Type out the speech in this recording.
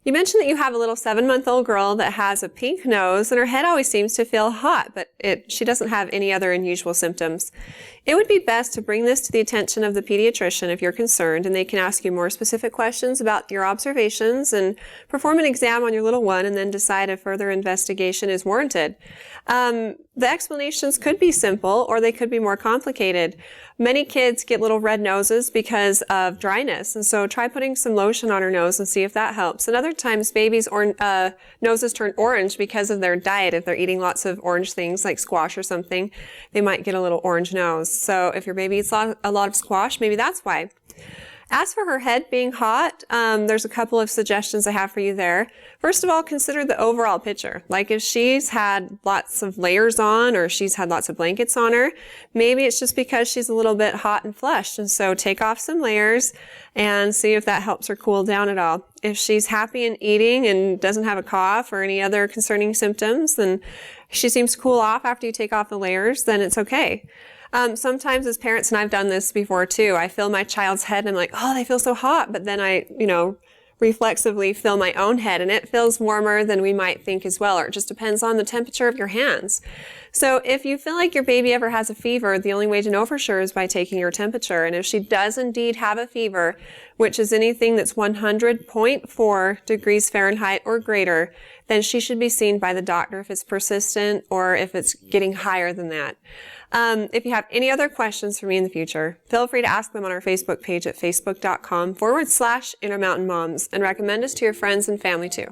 You mentioned that you have a little 7-month-old girl that has a pink nose and her head always seems to feel hot, but she doesn't have any other unusual symptoms. It would be best to bring this to the attention of the pediatrician if you're concerned, and they can ask you more specific questions about your observations and perform an exam on your little one and then decide if further investigation is warranted. The explanations could be simple or they could be more complicated. Many kids get little red noses because of dryness, and so try putting some lotion on her nose and see if that helps. And other times babies' noses turn orange because of their diet. If they're eating lots of orange things like squash or something, they might get a little orange nose. So if your baby eats a lot of squash, maybe that's why. As for her head being hot, there's a couple of suggestions I have for you there. First of all, consider the overall picture. Like if she's had lots of layers on or she's had lots of blankets on her, maybe it's just because she's a little bit hot and flushed. And so take off some layers and see if that helps her cool down at all. If she's happy and eating and doesn't have a cough or any other concerning symptoms, and she seems to cool off after you take off the layers, then it's okay. Sometimes as parents, and I've done this before too, I feel my child's head and I'm like, oh, they feel so hot. But then I, reflexively feel my own head and it feels warmer than we might think as well. Or it just depends on the temperature of your hands. So if you feel like your baby ever has a fever, the only way to know for sure is by taking her temperature. And if she does indeed have a fever, which is anything that's 100.4 degrees Fahrenheit or greater, then she should be seen by the doctor if it's persistent or if it's getting higher than that. If you have any other questions for me in the future, feel free to ask them on our Facebook page at facebook.com/Intermountain Moms and recommend us to your friends and family too.